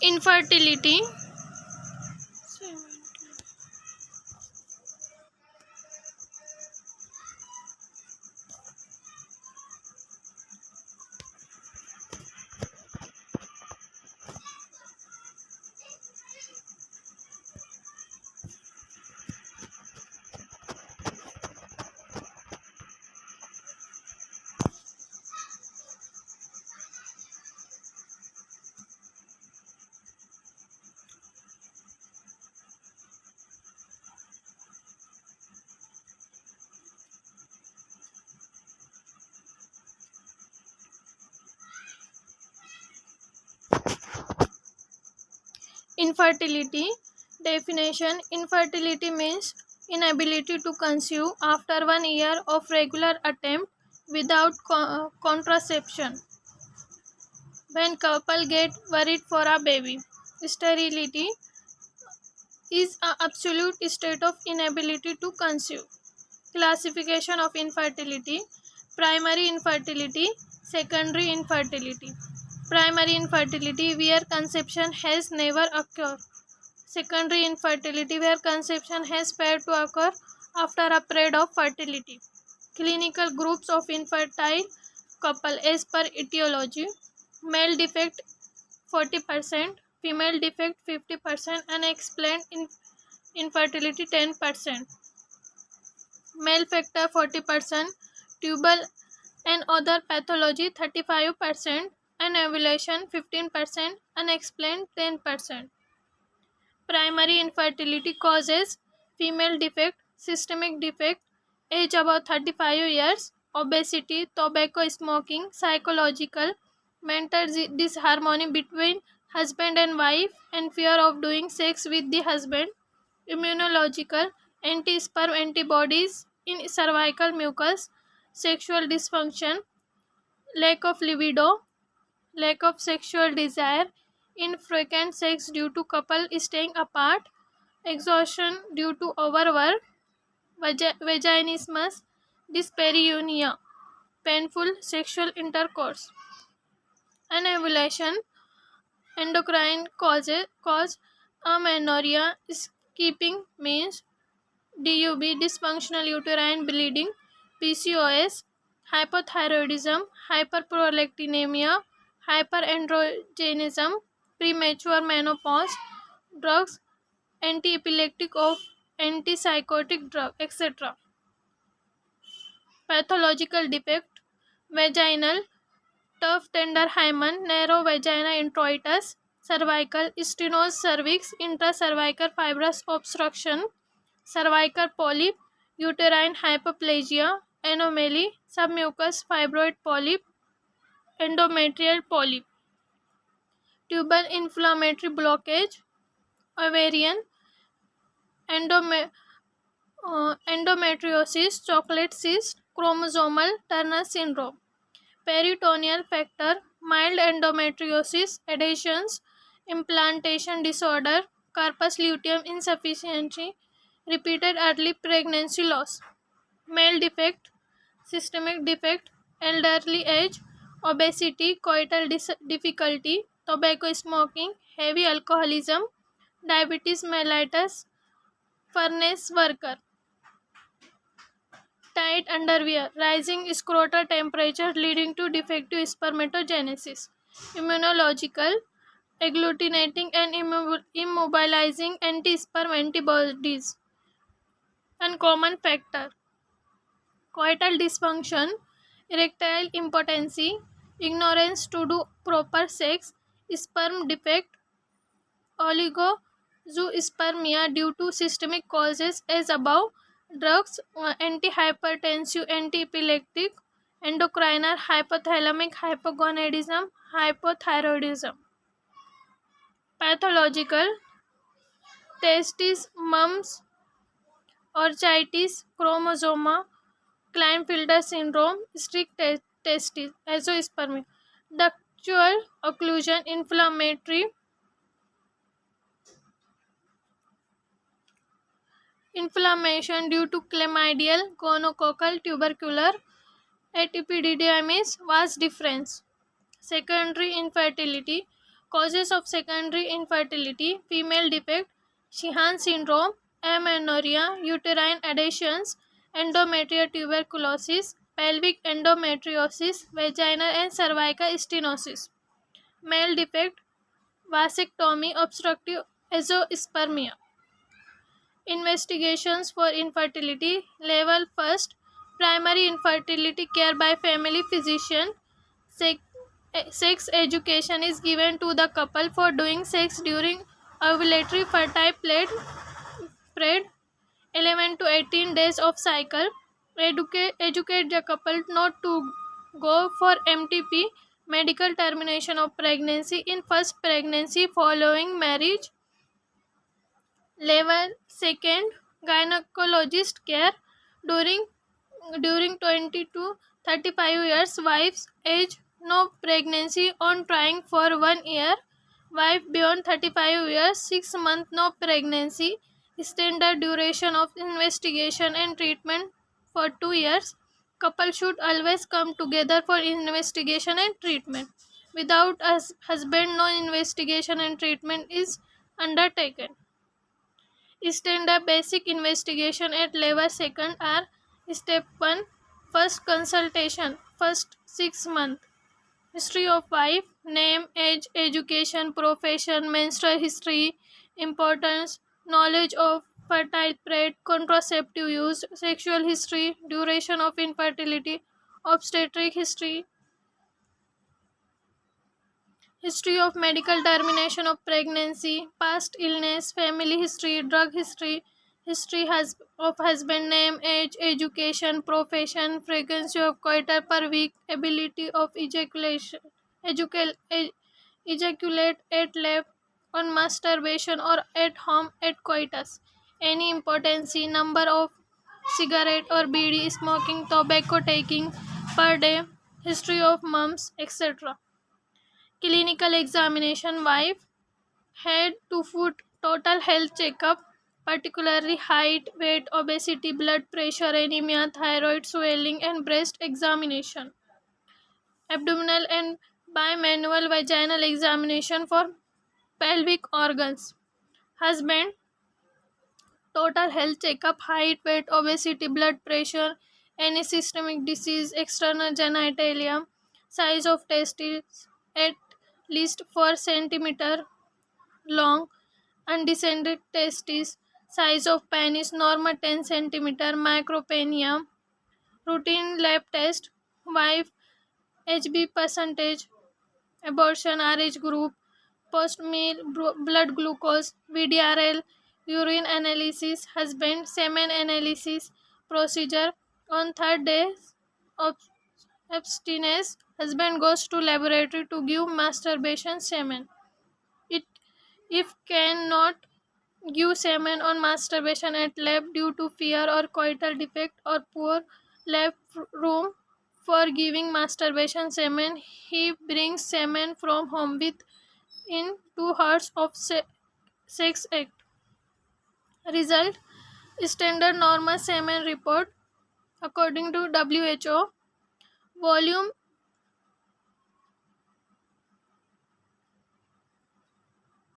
Infertility. Infertility. Definition. Infertility means inability to conceive after 1 year of regular attempt without contraception. When couple get worried for a baby. Sterility is an absolute state of inability to conceive. Classification of infertility. Primary infertility, secondary infertility. Primary infertility where conception has never occurred. Secondary infertility where conception has failed to occur after a period of fertility. Clinical groups of infertile couple as per etiology. Male defect 40%, female defect 50%, unexplained infertility 10%. Male factor 40%, tubal and other pathology 35%, and ovulation 15%, unexplained 10%. Primary infertility causes: female defect, systemic defect, age above 35 years, obesity, tobacco smoking, psychological, mental disharmony between husband and wife, and fear of doing sex with the husband, immunological, anti-sperm antibodies in cervical mucus, sexual dysfunction, lack of libido, lack of sexual desire, infrequent sex due to couple staying apart, exhaustion due to overwork, vaginismus, dyspareunia, painful sexual intercourse, anovulation, endocrine cause amenorrhea, skipping means, DUB, dysfunctional uterine bleeding, PCOS, hypothyroidism, hyperprolactinemia, hyperandrogenism, premature menopause, drugs, anti-epileptic of antipsychotic drug, etc. Pathological defect: vaginal, tough tender hymen, narrow vagina introitus, cervical, stenosis cervix, intracervical fibrous obstruction, cervical polyp, uterine hyperplasia, anomaly, submucous fibroid polyp, endometrial polyp, tubal inflammatory blockage, ovarian, endome- endometriosis, chocolate cyst, chromosomal Turner syndrome, peritoneal factor, mild endometriosis, adhesions, implantation disorder, corpus luteum insufficiency, repeated early pregnancy loss, male defect, systemic defect, elderly age, obesity, coital difficulty, tobacco smoking, heavy alcoholism, diabetes mellitus, furnace worker, tight underwear, rising scrotal temperature leading to defective spermatogenesis, immunological, agglutinating and immobilizing anti-sperm antibodies, uncommon factor, coital dysfunction, erectile impotency, ignorance to do proper sex, sperm defect, oligozoospermia due to systemic causes as above, drugs, antihypertensive, antiepileptic, endocrine, hypothalamic hypogonadism, hypothyroidism. Pathological: testis, mumps, orchitis, chromosoma, Klinefelter syndrome, strict testis, azoospermia, ductal occlusion, inflammation due to chlamydial, gonococcal, tubercular, epididymis, vast difference. Secondary infertility, Causes of secondary infertility: female defect, Sheehan syndrome, amenorrhea, uterine adhesions, endometrial tuberculosis, pelvic endometriosis, vaginal and cervical stenosis. Male defect: vasectomy, obstructive azoospermia. Investigations for infertility. Level first, primary infertility care by family physician. Sex, sex education is given to the couple for doing sex during ovulatory fertile period, 11 to 18 days of cycle. Educate the couple not to go for MTP, medical termination of pregnancy in first pregnancy following marriage. Level second, gynecologist care during 20 to 35 years. Wife's age, no pregnancy on trying for 1 year. Wife beyond 35 years, 6 months, no pregnancy. Standard duration of investigation and treatment for 2 years. Couple should always come together for investigation and treatment. Without husband, no investigation and treatment is undertaken. Standard basic investigation at level second are: step 1, first consultation, first 6 months. History of wife: name, age, education, profession, menstrual history, importance, knowledge of fertile period, contraceptive use, sexual history, duration of infertility, obstetric history, history of medical termination of pregnancy, past illness, family history, drug history, of husband name, age, education, profession, frequency of coitus per week, ability of ejaculate, ejaculate at lab, on masturbation or at home at coitus. Any impotency, number of cigarette or BD smoking, tobacco taking per day, history of mumps, etc. Clinical examination: wife, head to foot, total health checkup, particularly height, weight, obesity, blood pressure, anemia, thyroid, swelling, and breast examination. Abdominal and bimanual vaginal examination for pelvic organs. Husband, total health checkup, height, weight, obesity, blood pressure, any systemic disease, external genitalia, size of testes at least 4 centimeter long, undescended testes, size of penis normal 10 centimeter, micropenia, routine lab test, wife, HB percentage, abortion, RH group, post meal blood glucose, VDRL, urine analysis, husband, semen analysis procedure. On third day of abstinence, husband goes to laboratory to give masturbation semen. It if cannot give semen on masturbation at lab due to fear or coital defect or poor lab room for giving masturbation semen, he brings semen from home within 2 hours of sex act. Result: standard normal semen report according to WHO. Volume